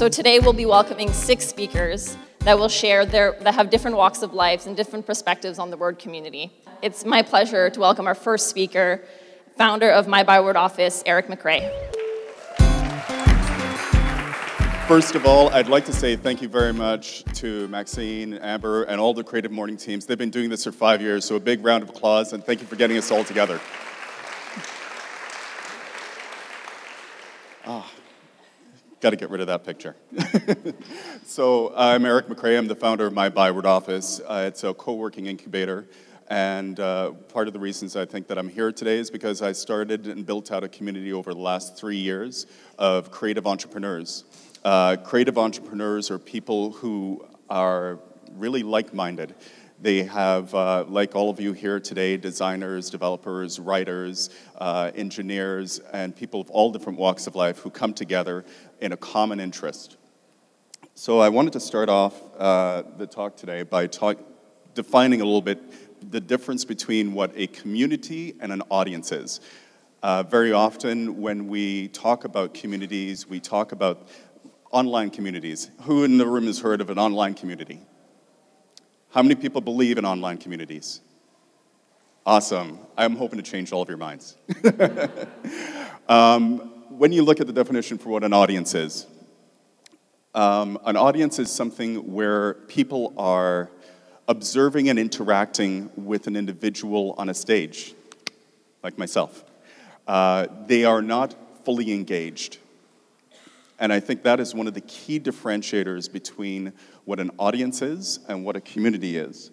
So today we'll be welcoming 6 speakers that will share that have different walks of life and different perspectives on the word community. It's my pleasure to welcome our first speaker, founder of My Byword Office, Erik McRae. First of all, I'd like to say thank you very much to Maxine, Amber, and all the Creative Morning teams. They've been doing this for 5 years, so a big round of applause, and thank you for getting us all together. Got to get rid of that picture. So I'm Erik McRae. I'm the founder of My Byword Office. It's a co-working incubator. And part of the reasons I think that I'm here today is because I started and built out a community over the last 3 years of creative entrepreneurs. Creative entrepreneurs are people who are really like-minded. They have, like all of you here today, designers, developers, writers, engineers, and people of all different walks of life who come together in a common interest. So I wanted to start off the talk today by defining a little bit the difference between what a community and an audience is. Very often when we talk about communities, we talk about online communities. Who in the room has heard of an online community? How many people believe in online communities? Awesome. I'm hoping to change all of your minds. When you look at the definition for what an audience is something where people are observing and interacting with an individual on a stage, like myself. They are not fully engaged. And I think that is one of the key differentiators between what an audience is and what a community is.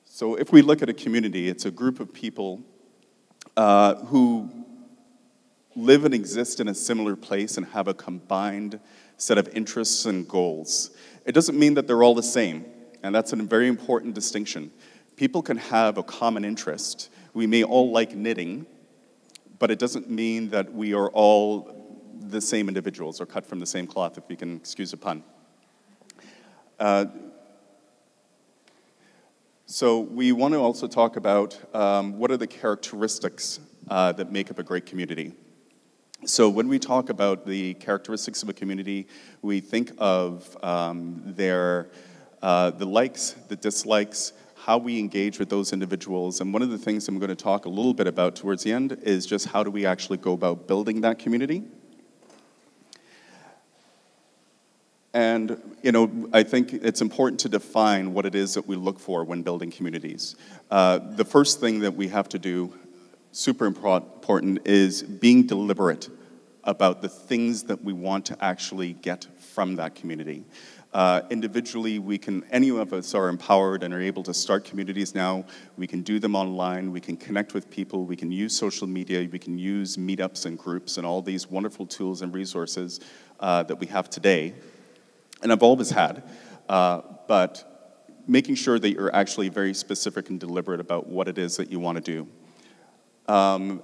So if we look at a community, it's a group of people who live and exist in a similar place and have a combined set of interests and goals. It doesn't mean that they're all the same, and that's a very important distinction. People can have a common interest. We may all like knitting, but it doesn't mean that we are all the same individuals or cut from the same cloth, if you can excuse a pun. So we want to also talk about what are the characteristics that make up a great community. So when we talk about the characteristics of a community, we think of the likes, the dislikes, how we engage with those individuals. And one of the things I'm going to talk a little bit about towards the end is just how do we actually go about building that community. And, I think it's important to define what it is that we look for when building communities. The first thing that we have to do, super important, is being deliberate about the things that we want to actually get from that community. Individually, any of us are empowered and are able to start communities now. We can do them online, we can connect with people, we can use social media, we can use meetups and groups and all these wonderful tools and resources that we have today. And I've always had, but making sure that you're actually very specific and deliberate about what it is that you want to do.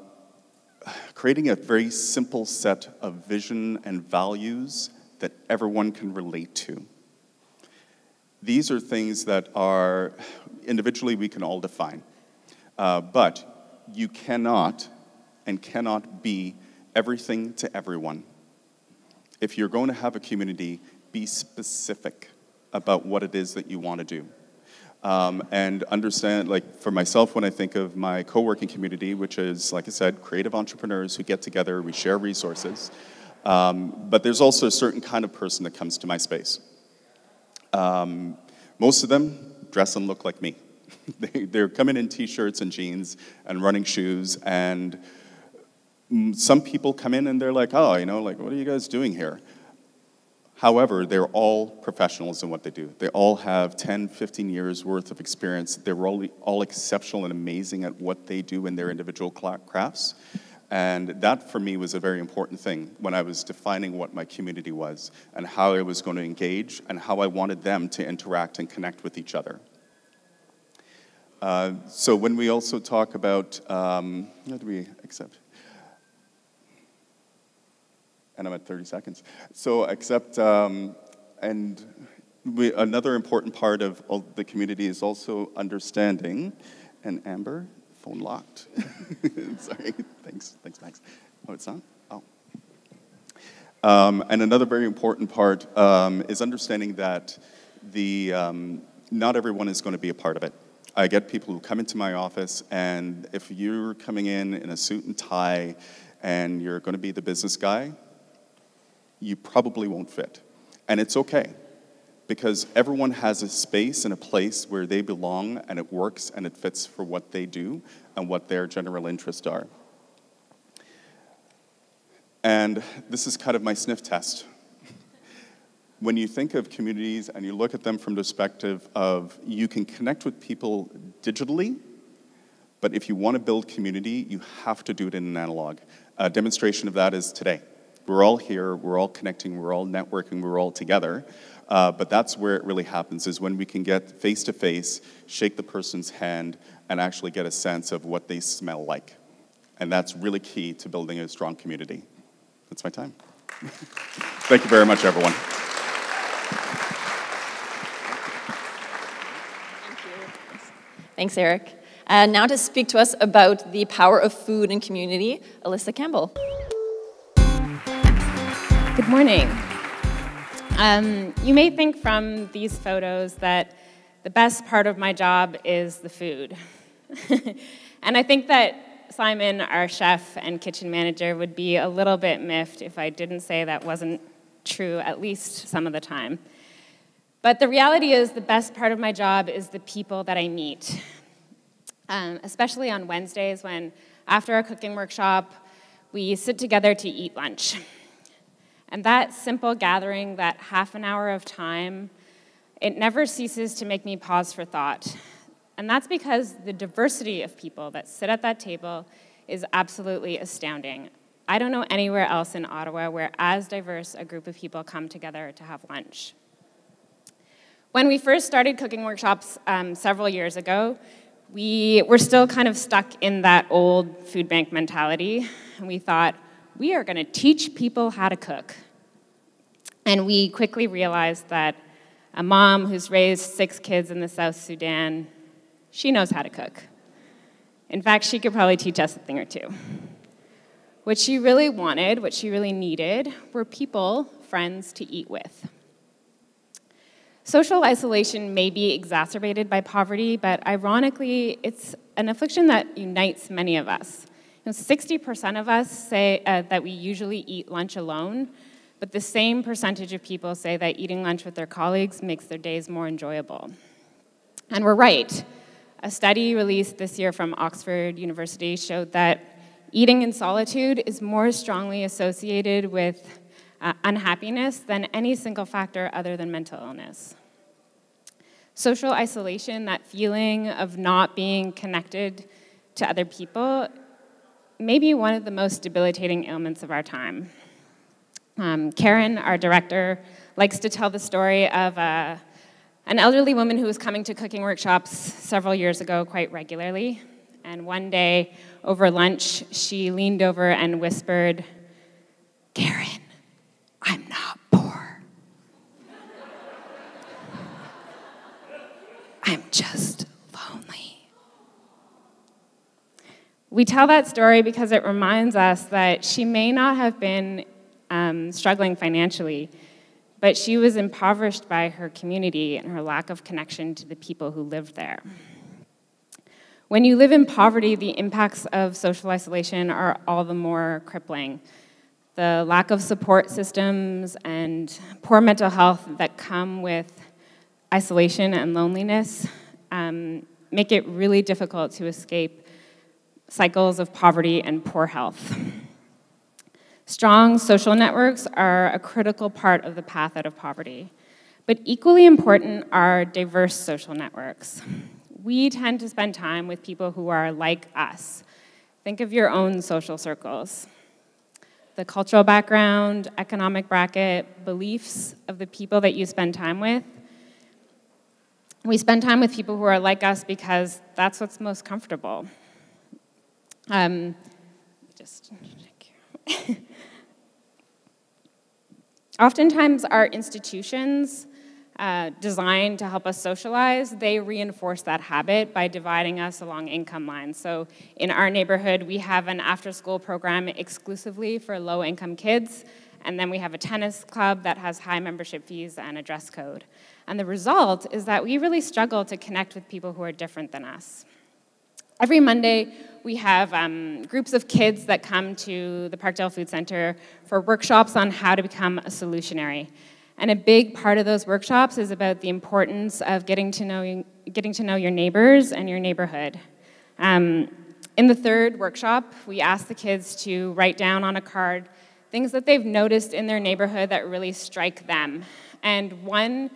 Creating a very simple set of vision and values that everyone can relate to. These are things that are, individually we can all define, but you cannot be everything to everyone. If you're going to have a community, be specific about what it is that you want to do. And understand, like for myself, when I think of my co-working community, which is, like I said, creative entrepreneurs who get together, we share resources, but there's also a certain kind of person that comes to my space. Most of them dress and look like me. They're coming in t-shirts and jeans and running shoes, and some people come in and they're like, oh, what are you guys doing here? However, they're all professionals in what they do. They all have 10, 15 years worth of experience. They're all exceptional and amazing at what they do in their individual crafts. And that, for me, was a very important thing when I was defining what my community was and how I was going to engage and how I wanted them to interact and connect with each other. So when we also talk about, how do we accept? And I'm at 30 seconds. So another important part of the community is also understanding, and Amber, phone locked. Sorry, thanks Max. Oh, it's on? And another very important part is understanding that not everyone is going to be a part of it. I get people who come into my office, and if you're coming in a suit and tie and you're going to be the business guy, you probably won't fit. And it's okay, because everyone has a space and a place where they belong, and it works and it fits for what they do and what their general interests are. And this is kind of my sniff test. When you think of communities and you look at them from the perspective of you can connect with people digitally, but if you want to build community, you have to do it in an analog. A demonstration of that is today. We're all here, we're all connecting, we're all networking, we're all together. But that's where it really happens, is when we can get face-to-face, shake the person's hand, and actually get a sense of what they smell like. And that's really key to building a strong community. That's my time. Thank you very much, everyone. Thanks, Erik. And now to speak to us about the power of food and community, Alisa Campbell. Good morning. You may think from these photos that the best part of my job is the food. And I think that Simon, our chef and kitchen manager, would be a little bit miffed if I didn't say that wasn't true, at least some of the time. But the reality is the best part of my job is the people that I meet, especially on Wednesdays when, after our cooking workshop, we sit together to eat lunch. And that simple gathering, that half an hour of time, it never ceases to make me pause for thought. And that's because the diversity of people that sit at that table is absolutely astounding. I don't know anywhere else in Ottawa where as diverse a group of people come together to have lunch. When we first started cooking workshops several years ago, we were still kind of stuck in that old food bank mentality, and we thought, we are going to teach people how to cook. And we quickly realized that a mom who's raised 6 kids in the South Sudan, she knows how to cook. In fact, she could probably teach us a thing or two. What she really wanted, what she really needed, were people, friends to eat with. Social isolation may be exacerbated by poverty, but ironically, it's an affliction that unites many of us. 60% of us say that we usually eat lunch alone, but the same percentage of people say that eating lunch with their colleagues makes their days more enjoyable. And we're right. A study released this year from Oxford University showed that eating in solitude is more strongly associated with unhappiness than any single factor other than mental illness. Social isolation, that feeling of not being connected to other people, may be one of the most debilitating ailments of our time. Karen, our director, likes to tell the story of an elderly woman who was coming to cooking workshops several years ago quite regularly. And one day, over lunch, she leaned over and whispered, "Karen, I'm not poor. I'm just lonely." We tell that story because it reminds us that she may not have been struggling financially, but she was impoverished by her community and her lack of connection to the people who lived there. When you live in poverty, the impacts of social isolation are all the more crippling. The lack of support systems and poor mental health that come with isolation and loneliness make it really difficult to escape cycles of poverty and poor health. Strong social networks are a critical part of the path out of poverty, but equally important are diverse social networks. We tend to spend time with people who are like us. Think of your own social circles. The cultural background, economic bracket, beliefs of the people that you spend time with. We spend time with people who are like us because that's what's most comfortable. Oftentimes, our institutions designed to help us socialize, they reinforce that habit by dividing us along income lines. So in our neighborhood, we have an after-school program exclusively for low-income kids, And then we have a tennis club that has high membership fees and a dress code. And the result is that we really struggle to connect with people who are different than us. Every Monday, we have groups of kids that come to the Parkdale Food Center for workshops on how to become a solutionary. And a big part of those workshops is about the importance of getting to know your neighbors and your neighborhood. In the third workshop, we ask the kids to write down on a card things that they've noticed in their neighborhood that really strike them. And one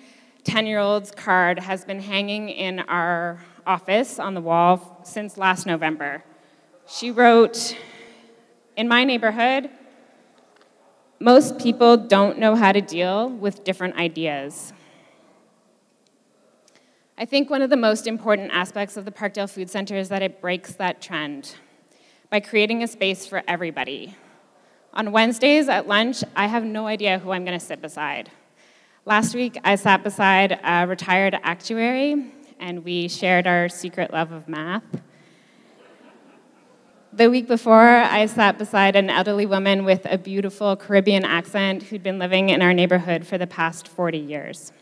10-year-old's card has been hanging in our office on the wall since last November. She wrote, "In my neighborhood, most people don't know how to deal with different ideas." I think one of the most important aspects of the Parkdale Food Center is that it breaks that trend by creating a space for everybody. On Wednesdays at lunch, I have no idea who I'm going to sit beside. Last week, I sat beside a retired actuary, and we shared our secret love of math. The week before, I sat beside an elderly woman with a beautiful Caribbean accent who'd been living in our neighborhood for the past 40 years.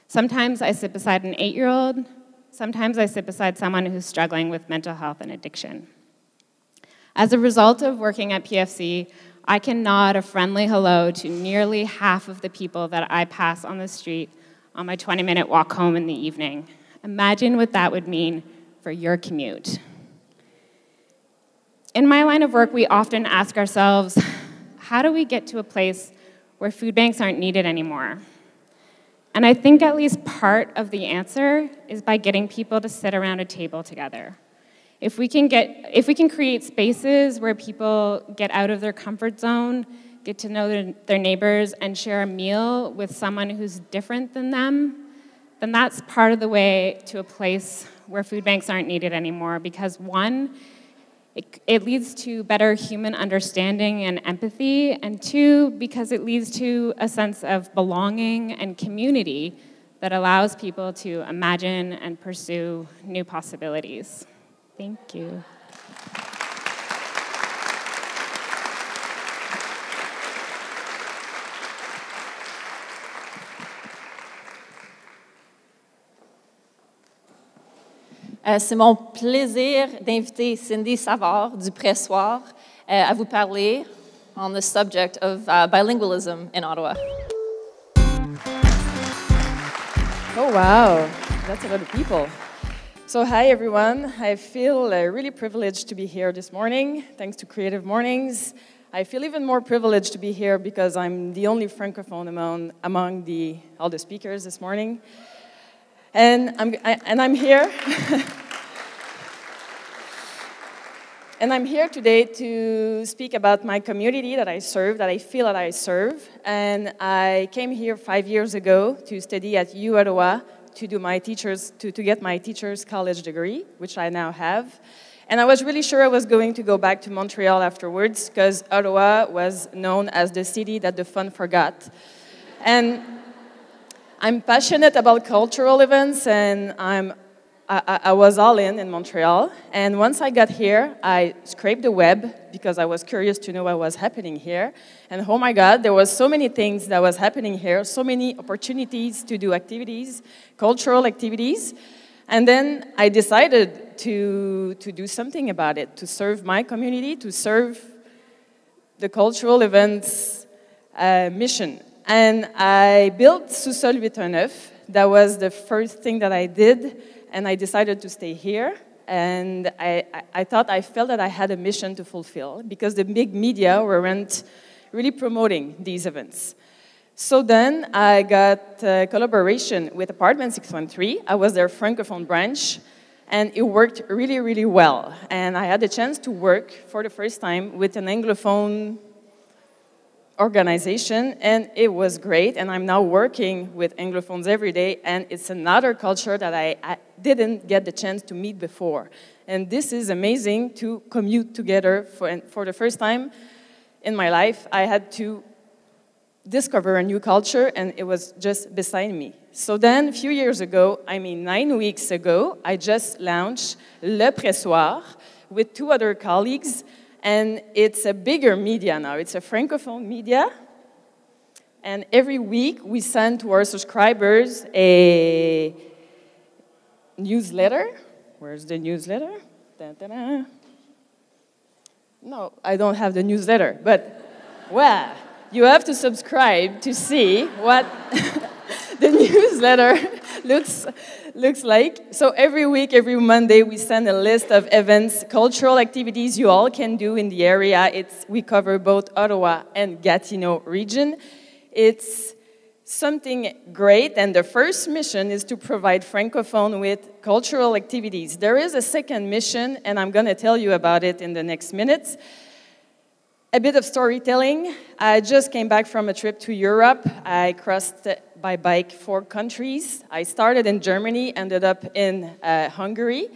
Sometimes I sit beside an 8-year-old. Sometimes I sit beside someone who's struggling with mental health and addiction. As a result of working at PFC, I can nod a friendly hello to nearly half of the people that I pass on the street on my 20-minute walk home in the evening. Imagine what that would mean for your commute. In my line of work, we often ask ourselves, how do we get to a place where food banks aren't needed anymore? And I think at least part of the answer is by getting people to sit around a table together. If we can create spaces where people get out of their comfort zone, get to know their neighbors, and share a meal with someone who's different than them, then that's part of the way to a place where food banks aren't needed anymore. Because one, it leads to better human understanding and empathy, and two, because it leads to a sense of belonging and community that allows people to imagine and pursue new possibilities. Thank you. C'est mon plaisir d'inviter Cindy Savard du Pressoir à vous parler on the subject of bilingualism in Ottawa. Oh, wow. That's a lot of people. So hi, everyone. I feel really privileged to be here this morning, thanks to Creative Mornings. I feel even more privileged to be here because I'm the only Francophone among all the speakers this morning. And I'm here. And I'm here today to speak about my community that I serve, that I feel that I serve. And I came here 5 years ago to study at U Ottawa to get my teacher's college degree, which I now have. And I was really sure I was going to go back to Montreal afterwards because Ottawa was known as the city that the fun forgot. And I'm passionate about cultural events, and I was all in Montreal. And once I got here, I scraped the web because I was curious to know what was happening here. And oh my God, there was so many things that was happening here, so many opportunities to do activities, cultural activities. And then I decided to do something about it, to serve my community, to serve the cultural events mission. And I built Sous-Sol 819. That was the first thing that I did, and I decided to stay here. And I felt that I had a mission to fulfill because the big media weren't really promoting these events. So then I got a collaboration with Apartment 613. I was their Francophone branch, and it worked really, really well. And I had the chance to work for the first time with an Anglophone organization, and it was great. And I'm now working with Anglophones every day, and it's another culture that I didn't get the chance to meet before. And this is amazing to commute together for the first time in my life. I had to discover a new culture, and it was just beside me. So then, a few years ago, 9 weeks ago, I just launched Le Pressoir with 2 other colleagues, and it's a bigger media now. It's a Francophone media, And every week, we send to our subscribers a newsletter. Where's the newsletter? Da-da-da. No, I don't have the newsletter, but, well, you have to subscribe to see what the newsletter looks like. So every week, every Monday, we send a list of events, cultural activities you all can do in the area. We cover both Ottawa and Gatineau region. It's something great, and the first mission is to provide Francophone with cultural activities. There is a second mission, and I'm going to tell you about it in the next minutes. A bit of storytelling. I just came back from a trip to Europe. I crossed by bike 4 countries. I started in Germany, ended up in Hungary.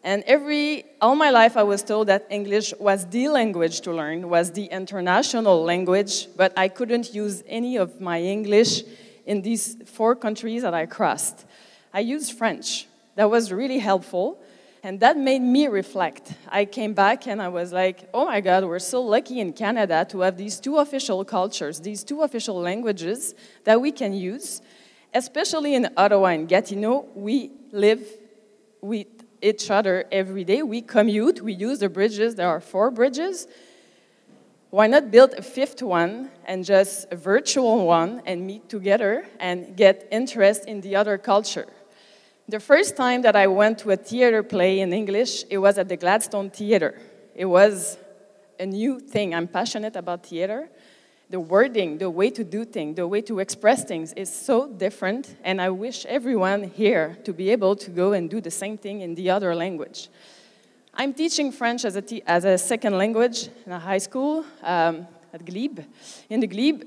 And all my life I was told that English was the language to learn, was the international language, but I couldn't use any of my English in these 4 countries that I crossed. I used French. That was really helpful, and that made me reflect. I came back and I was like, oh my God, we're so lucky in Canada to have these 2 official cultures, these 2 official languages that we can use. Especially in Ottawa and Gatineau, we live with each other every day. We commute, we use the bridges. There are 4 bridges. Why not build a 5th one and just a virtual one and meet together and get interest in the other culture? The first time that I went to a theater play in English, it was at the Gladstone Theater. It was a new thing. I'm passionate about theater. The wording, the way to do things, the way to express things is so different, and I wish everyone here to be able to go and do the same thing in the other language. I'm teaching French as a second language in a high school at Glebe, in the Glebe,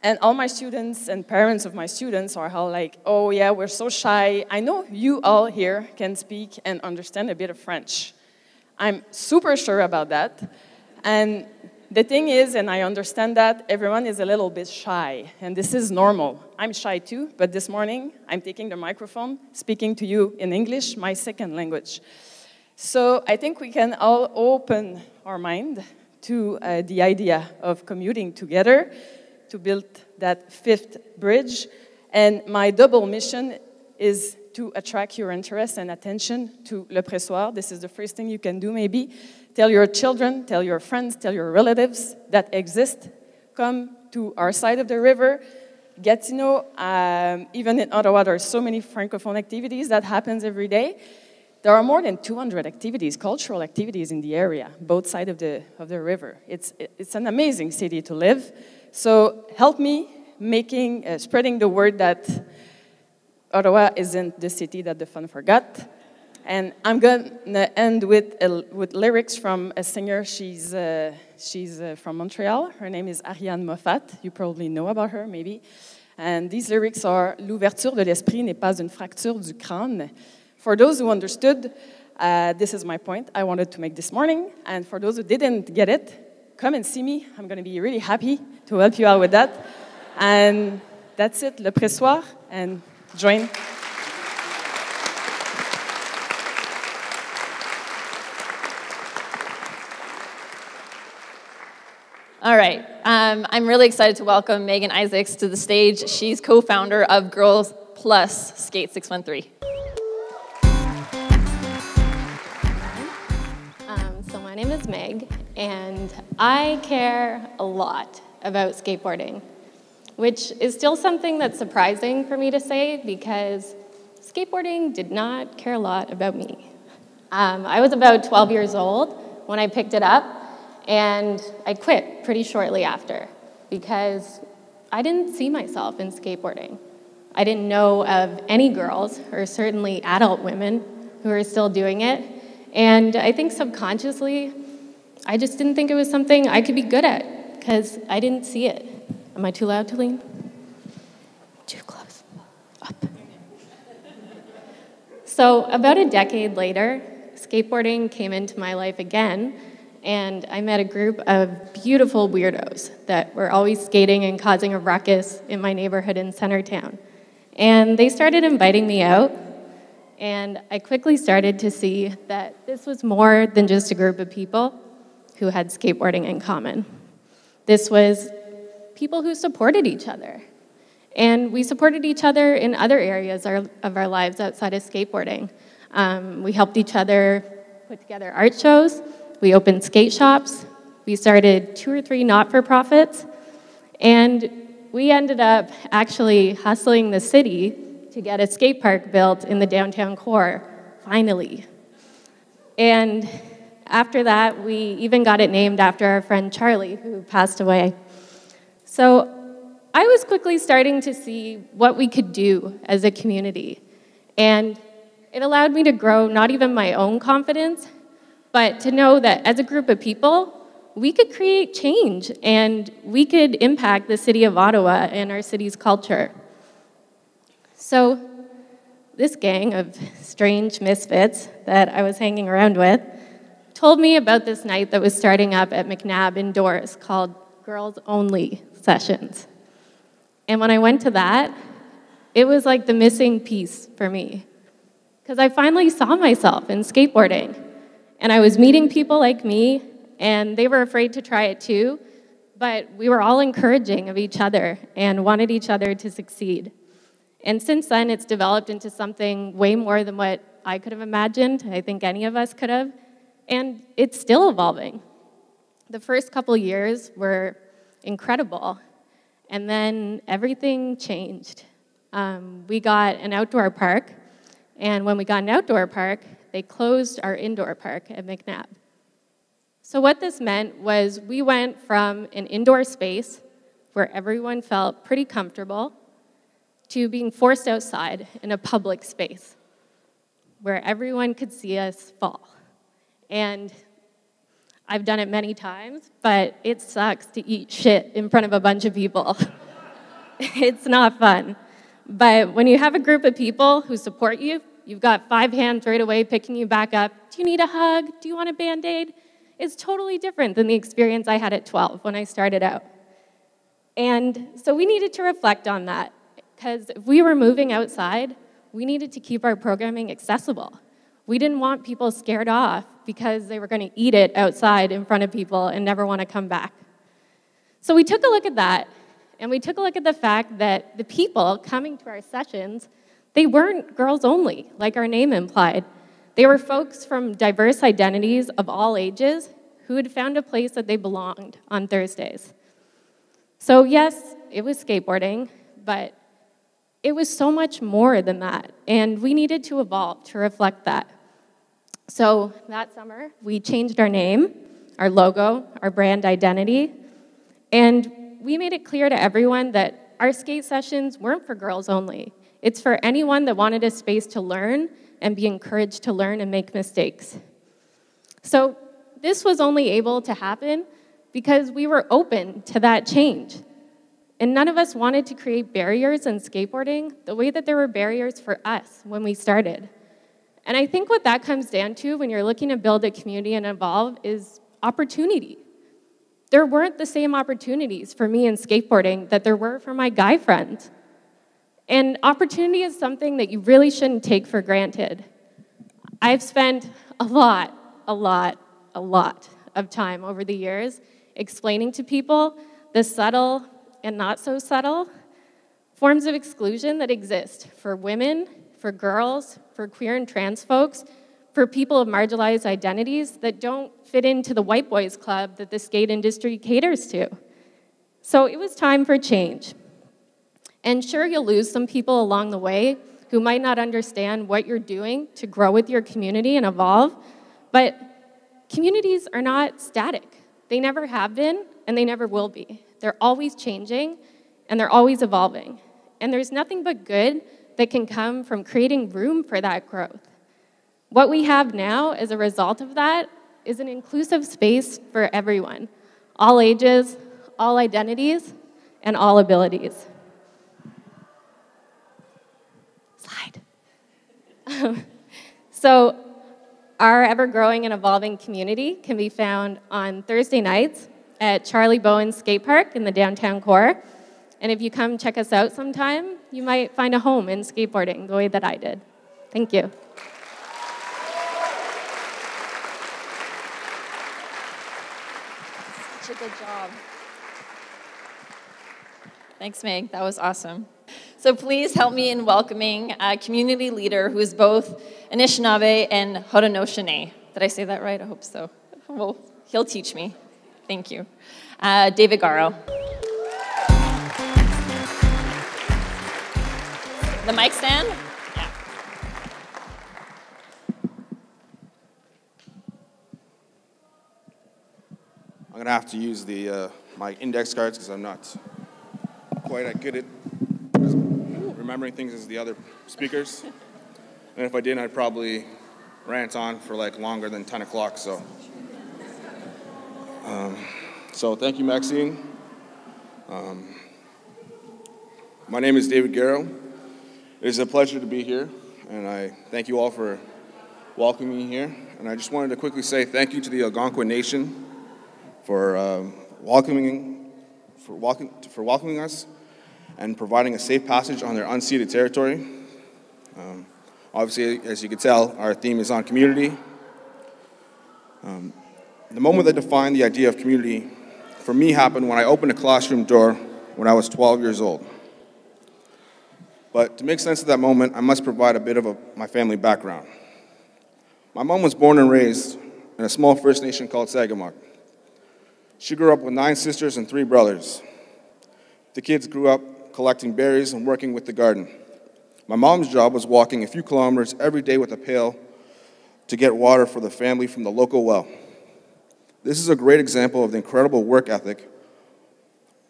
and all my students and parents of my students are all like, oh yeah, we're so shy. I know you all here can speak and understand a bit of French. I'm super sure about that, and the thing is, and I understand that, everyone is a little bit shy, and this is normal. I'm shy too, but this morning, I'm taking the microphone, speaking to you in English, my second language. So I think we can all open our mind to the idea of commuting together to build that 5th bridge, and my double mission is to attract your interest and attention to Le Pressoir. This is the first thing you can do, maybe. Tell your children, tell your friends, tell your relatives that exist. Come to our side of the river. Gatineau, even in Ottawa, there are so many Francophone activities that happens every day. There are more than 200 activities, cultural activities in the area, both sides of the river. It's an amazing city to live. So help me spreading the word that Ottawa isn't the city that the fun forgot. And I'm going to end with lyrics from a singer. She's from Montreal. Her name is Ariane Moffat. You probably know about her, maybe. And these lyrics are, l'ouverture de l'esprit n'est pas une fracture du crâne. For those who understood, this is my point I wanted to make this morning. And for those who didn't get it, come and see me. I'm going to be really happy to help you out with that. And that's it, Le Pressoir, and join. All right, I'm really excited to welcome Megan Isaacs to the stage. She's co-founder of Girls Plus Skate 613. So my name is Meg, and I care a lot about skateboarding, which is still something that's surprising for me to say because skateboarding did not care a lot about me. I was about 12 years old when I picked it up, and I quit pretty shortly after because I didn't see myself in skateboarding. I didn't know of any girls, or certainly adult women, who are still doing it. And I think subconsciously, I just didn't think it was something I could be good at because I didn't see it. Am I too loud to lean? Too close. Up. So about a decade later, skateboarding came into my life again, and I met a group of beautiful weirdos that were always skating and causing a ruckus in my neighborhood in Centertown. And they started inviting me out, and I quickly started to see that this was more than just a group of people who had skateboarding in common. This was people who supported each other. And we supported each other in other areas of our lives outside of skateboarding. We helped each other put together art shows. We opened skate shops. We started 2 or 3 not-for-profits. And we ended up actually hustling the city to get a skate park built in the downtown core, finally. And after that, we even got it named after our friend Charlie, who passed away. So I was quickly starting to see what we could do as a community. And it allowed me to grow not even my own confidence, but to know that as a group of people, we could create change and we could impact the city of Ottawa and our city's culture. So this gang of strange misfits that I was hanging around with told me about this night that was starting up at McNabb indoors called Girls Only Sessions. And when I went to that, it was like the missing piece for me. Because I finally saw myself in skateboarding. And I was meeting people like me, and they were afraid to try it too, but we were all encouraging of each other and wanted each other to succeed. And since then, it's developed into something way more than what I could have imagined, I think any of us could have, and it's still evolving. The first couple years were incredible, and then everything changed. We got an outdoor park, and when we got an outdoor park, they closed our indoor park at McNabb. So what this meant was we went from an indoor space where everyone felt pretty comfortable to being forced outside in a public space where everyone could see us fall. And I've done it many times, but it sucks to eat shit in front of a bunch of people. It's not fun. But when you have a group of people who support you, you've got 5 hands right away picking you back up. Do you need a hug? Do you want a Band-Aid? It's totally different than the experience I had at 12 when I started out. And so we needed to reflect on that, because if we were moving outside, we needed to keep our programming accessible. We didn't want people scared off because they were going to eat it outside in front of people and never want to come back. So we took a look at that, and we took a look at the fact that the people coming to our sessions, they weren't girls only, like our name implied. They were folks from diverse identities of all ages who had found a place that they belonged on Thursdays. So yes, it was skateboarding, but it was so much more than that, and we needed to evolve to reflect that. So that summer, we changed our name, our logo, our brand identity, and we made it clear to everyone that our skate sessions weren't for girls only. It's for anyone that wanted a space to learn and be encouraged to learn and make mistakes. So this was only able to happen because we were open to that change. And none of us wanted to create barriers in skateboarding the way that there were barriers for us when we started. And I think what that comes down to when you're looking to build a community and evolve is opportunity. There weren't the same opportunities for me in skateboarding that there were for my guy friends. And opportunity is something that you really shouldn't take for granted. I've spent a lot of time over the years explaining to people the subtle and not so subtle forms of exclusion that exist for women, for girls, for queer and trans folks, for people of marginalized identities that don't fit into the white boys club that the skate industry caters to. So it was time for change. And sure, you'll lose some people along the way who might not understand what you're doing to grow with your community and evolve, but communities are not static. They never have been, and they never will be. They're always changing, and they're always evolving. And there's nothing but good that can come from creating room for that growth. What we have now as a result of that is an inclusive space for everyone, all ages, all identities, and all abilities. Slide. So our ever-growing and evolving community can be found on Thursday nights at Charlie Bowen's skate park in the downtown core. And if you come check us out sometime, you might find a home in skateboarding the way that I did. Thank you. Such a good job. Thanks, Meg. That was awesome. So please help me in welcoming a community leader who is both Anishinaabe and Haudenosaunee. Did I say that right? I hope so. Well, he'll teach me. Thank you. David Garrow. The mic stand? Yeah. I'm going to have to use my index cards because I'm not quite as good at remembering things as the other speakers. And if I didn't, I'd probably rant on for like longer than 10 o'clock. So thank you, Maxine. My name is David Garrow. It is a pleasure to be here, and I thank you all for welcoming me here. And I just wanted to quickly say thank you to the Algonquin Nation for welcoming us and providing a safe passage on their unceded territory. Obviously, as you can tell, our theme is on community. The moment that defined the idea of community for me happened when I opened a classroom door when I was 12 years old. But to make sense of that moment, I must provide a bit of my family background. My mom was born and raised in a small First Nation called CMOtt. She grew up with 9 sisters and 3 brothers. The kids grew up collecting berries and working with the garden. My mom's job was walking a few kilometers every day with a pail to get water for the family from the local well. This is a great example of the incredible work ethic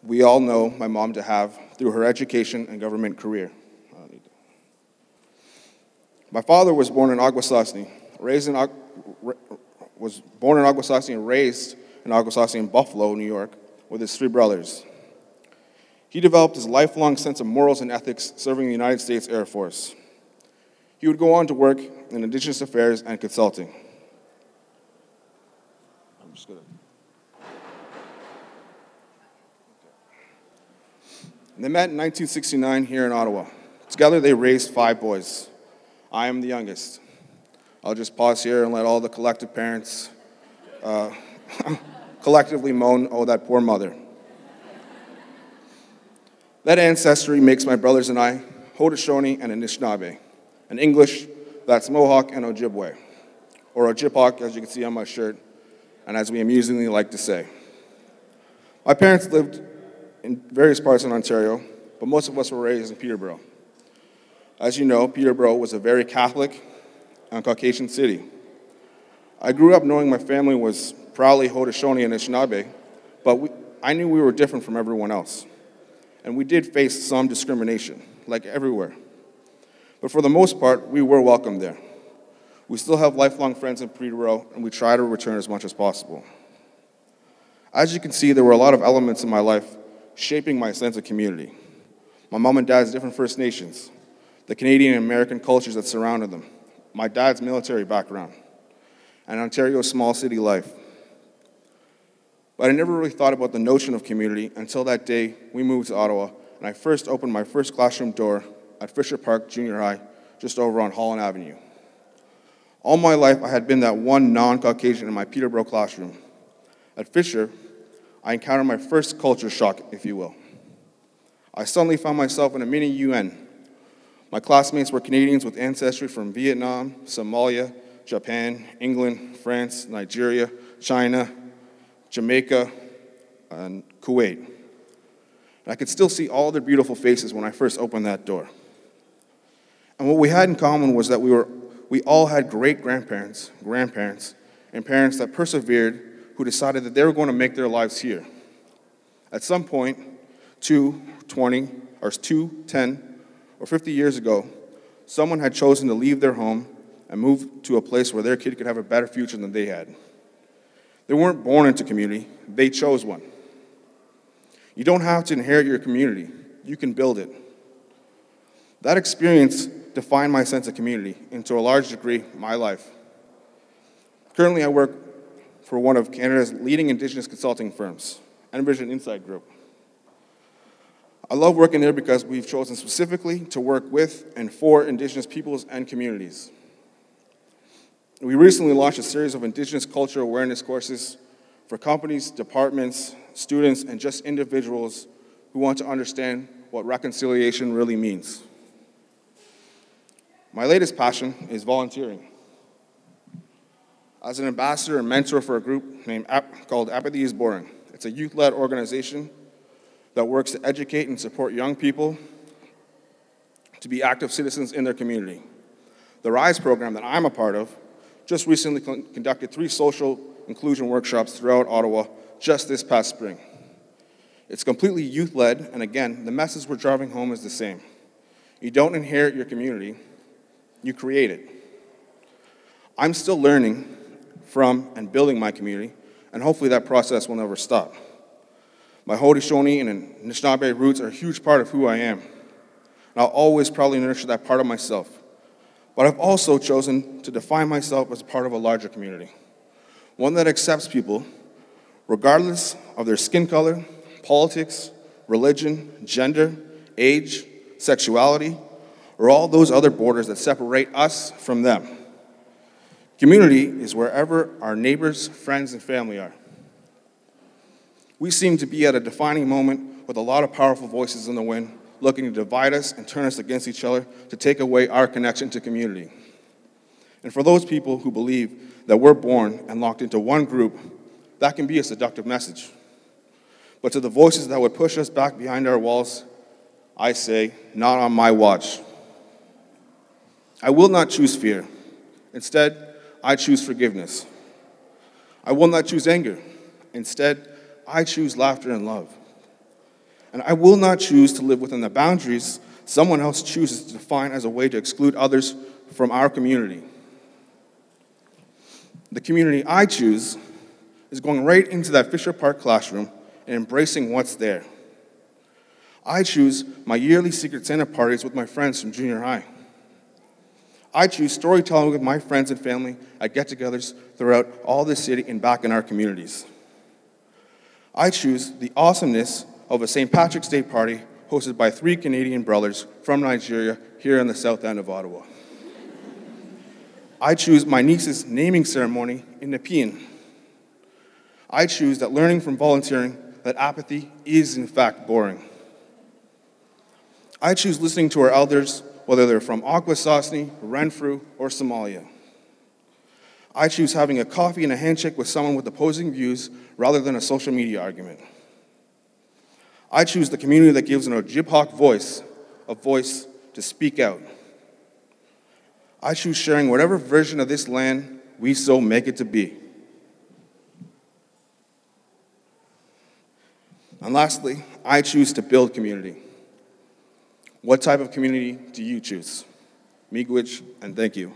we all know my mom to have through her education and government career. My father was born in Akwesasne, raised in Akwesasne in Buffalo, New York, with his 3 brothers. He developed his lifelong sense of morals and ethics serving the United States Air Force. He would go on to work in Indigenous affairs and consulting. They met in 1969 here in Ottawa. Together they raised 5 boys. I am the youngest. I'll just pause here and let all the collective parents collectively moan, "Oh, that poor mother." That ancestry makes my brothers and I Haudenosaunee and Anishinaabe. In English, that's Mohawk and Ojibwe, or Ojibhawk, as you can see on my shirt, and as we amusingly like to say. My parents lived in various parts of Ontario, but most of us were raised in Peterborough. As you know, Peterborough was a very Catholic and Caucasian city. I grew up knowing my family was proudly Haudenosaunee and Anishinaabe, but I knew we were different from everyone else. And we did face some discrimination, like everywhere. But for the most part, we were welcome there. We still have lifelong friends in Peterborough, and we try to return as much as possible. As you can see, there were a lot of elements in my life shaping my sense of community. My mom and dad's different First Nations, the Canadian and American cultures that surrounded them, my dad's military background, and Ontario's small city life. But I never really thought about the notion of community until that day we moved to Ottawa, and I first opened my first classroom door at Fisher Park Junior High, just over on Holland Avenue. All my life, I had been that one non-Caucasian in my Peterborough classroom. At Fisher, I encountered my first culture shock, if you will. I suddenly found myself in a mini UN. My classmates were Canadians with ancestry from Vietnam, Somalia, Japan, England, France, Nigeria, China, Jamaica, and Kuwait. And I could still see all their beautiful faces when I first opened that door. And what we had in common was that we all had great-grandparents, grandparents, and parents that persevered, who decided that they were going to make their lives here. At some point, 10, or 50 years ago, someone had chosen to leave their home and move to a place where their kid could have a better future than they had. They weren't born into community, they chose one. You don't have to inherit your community, you can build it. That experience defined my sense of community, and to a large degree, my life. Currently, I work for one of Canada's leading Indigenous consulting firms, Envision Insight Group. I love working there because we've chosen specifically to work with and for Indigenous peoples and communities. We recently launched a series of Indigenous cultural awareness courses for companies, departments, students, and just individuals who want to understand what reconciliation really means. My latest passion is volunteering. As an ambassador and mentor for a group called Apathy is Boring. It's a youth-led organization that works to educate and support young people to be active citizens in their community. The RISE program that I'm a part of just recently conducted 3 social inclusion workshops throughout Ottawa just this past spring. It's completely youth-led, and again, the message we're driving home is the same. You don't inherit your community, you create it. I'm still learning from and building my community, and hopefully that process will never stop. My Haudenosaunee and Anishinaabe roots are a huge part of who I am, and I'll always probably nurture that part of myself. But I've also chosen to define myself as part of a larger community, one that accepts people regardless of their skin color, politics, religion, gender, age, sexuality, or all those other borders that separate us from them. Community is wherever our neighbors, friends, and family are. We seem to be at a defining moment with a lot of powerful voices in the wind, looking to divide us and turn us against each other to take away our connection to community. And for those people who believe that we're born and locked into one group, that can be a seductive message. But to the voices that would push us back behind our walls, I say, not on my watch. I will not choose fear. Instead, I choose forgiveness. I will not choose anger. Instead, I choose laughter and love. And I will not choose to live within the boundaries someone else chooses to define as a way to exclude others from our community. The community I choose is going right into that Fisher Park classroom and embracing what's there. I choose my yearly Secret Santa parties with my friends from junior high. I choose storytelling with my friends and family at get-togethers throughout all the city and back in our communities. I choose the awesomeness of a St. Patrick's Day party hosted by 3 Canadian brothers from Nigeria here in the south end of Ottawa. I choose my niece's naming ceremony in Nepean. I choose that learning from volunteering that apathy is in fact boring. I choose listening to our elders, whether they're from Akwesasne, Renfrew, or Somalia. I choose having a coffee and a handshake with someone with opposing views rather than a social media argument. I choose the community that gives an Ojibhawk voice a voice to speak out. I choose sharing whatever version of this land we so make it to be. And lastly, I choose to build community. What type of community do you choose? Miigwech, and thank you.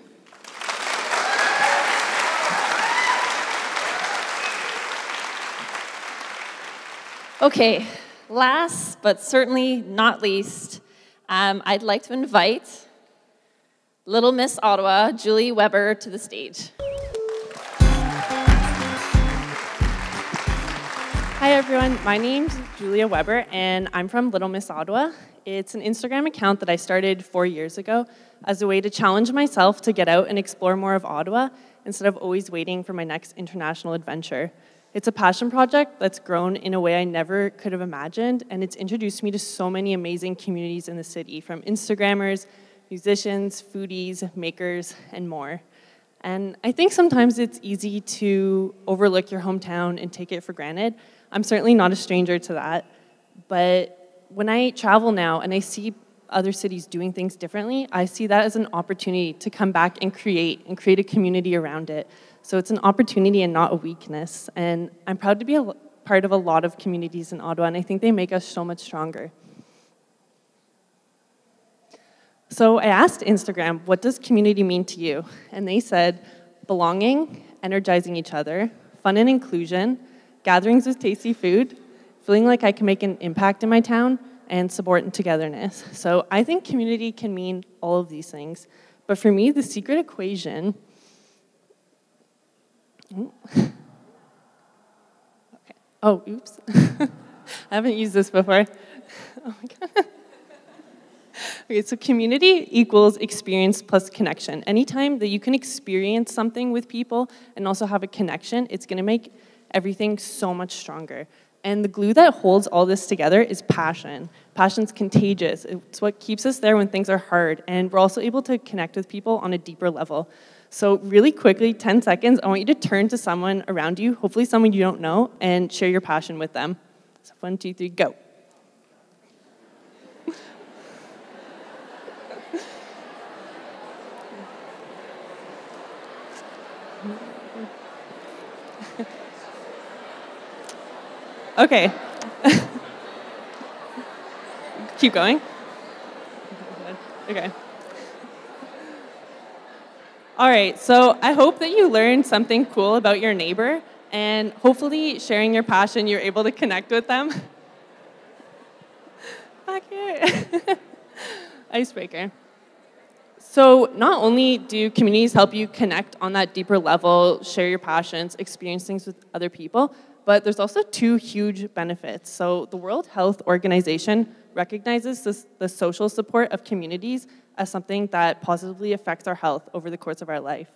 Okay, last but certainly not least, I'd like to invite Little Miss Ottawa, Julie Weber, to the stage. Hi everyone, my name's Julia Weber and I'm from Little Miss Ottawa. It's an Instagram account that I started 4 years ago as a way to challenge myself to get out and explore more of Ottawa instead of always waiting for my next international adventure. It's a passion project that's grown in a way I never could have imagined, and it's introduced me to so many amazing communities in the city, from Instagrammers, musicians, foodies, makers, and more. And I think sometimes it's easy to overlook your hometown and take it for granted. I'm certainly not a stranger to that, but when I travel now and I see other cities doing things differently, I see that as an opportunity to come back and create a community around it. So it's an opportunity and not a weakness. And I'm proud to be a part of a lot of communities in Ottawa, and I think they make us so much stronger. So I asked Instagram, what does community mean to you? And they said, belonging, energizing each other, fun and inclusion, gatherings with tasty food, feeling like I can make an impact in my town, and support and togetherness. So I think community can mean all of these things. But for me, the secret equation... Okay. Oh, oops. I haven't used this before. Oh my God. Okay, so community equals experience plus connection. Anytime that you can experience something with people and also have a connection, it's going to make everything so much stronger. And the glue that holds all this together is passion. Passion's contagious. It's what keeps us there when things are hard. And we're also able to connect with people on a deeper level. So really quickly, 10 seconds, I want you to turn to someone around you, hopefully someone you don't know, and share your passion with them. So 1, 2, 3, go. Okay. Keep going. Okay. All right, so I hope that you learned something cool about your neighbor, and hopefully sharing your passion, you're able to connect with them. Back here. Icebreaker. So not only do communities help you connect on that deeper level, share your passions, experience things with other people, but there's also 2 huge benefits. So the World Health Organization recognizes the social support of communities as something that positively affects our health over the course of our life.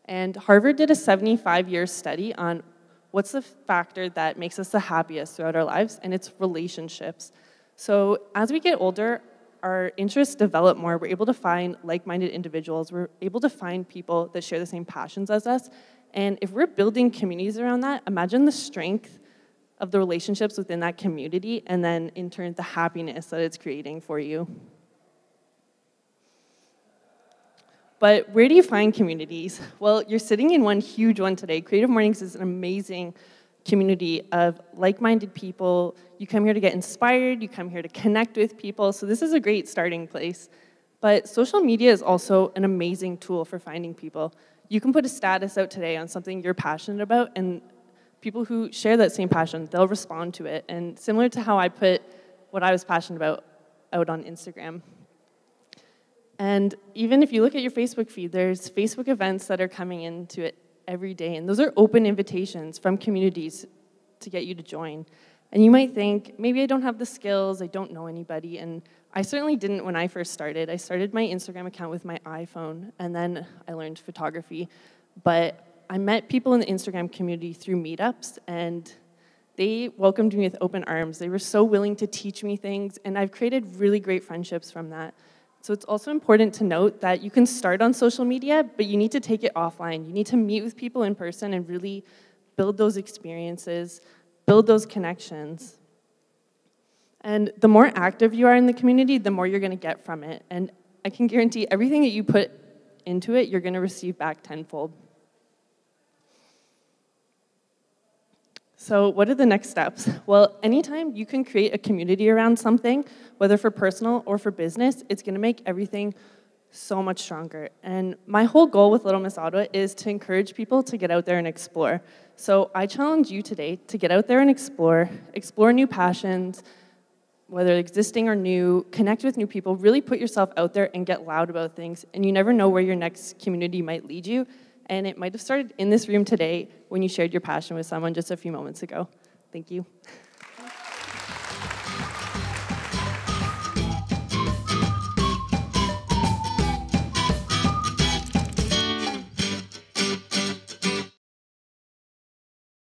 And Harvard did a 75-year study on what's the factor that makes us the happiest throughout our lives, and it's relationships. So as we get older, our interests develop more. We're able to find like-minded individuals. We're able to find people that share the same passions as us. And if we're building communities around that, imagine the strength of the relationships within that community, and then in turn, the happiness that it's creating for you. But where do you find communities? Well, you're sitting in one huge one today. Creative Mornings is an amazing community of like-minded people. You come here to get inspired, you come here to connect with people, so this is a great starting place. But social media is also an amazing tool for finding people. You can put a status out today on something you're passionate about, and people who share that same passion, they'll respond to it. And similar to how I put what I was passionate about out on Instagram. And even if you look at your Facebook feed, there's Facebook events that are coming into it every day, and those are open invitations from communities to get you to join. And you might think, maybe I don't have the skills, I don't know anybody, and I certainly didn't when I first started. I started my Instagram account with my iPhone, and then I learned photography. But I met people in the Instagram community through meetups, and they welcomed me with open arms. They were so willing to teach me things, and I've created really great friendships from that. So it's also important to note that you can start on social media, but you need to take it offline. You need to meet with people in person and really build those experiences, build those connections. And the more active you are in the community, the more you're going to get from it. And I can guarantee everything that you put into it, you're going to receive back tenfold. So what are the next steps? Well, anytime you can create a community around something, whether for personal or for business, it's going to make everything so much stronger. And my whole goal with Little Miss Ottawa is to encourage people to get out there and explore. So I challenge you today to get out there and explore new passions, whether existing or new, connect with new people, really put yourself out there and get loud about things. And you never know where your next community might lead you. And it might have started in this room today when you shared your passion with someone just a few moments ago. Thank you.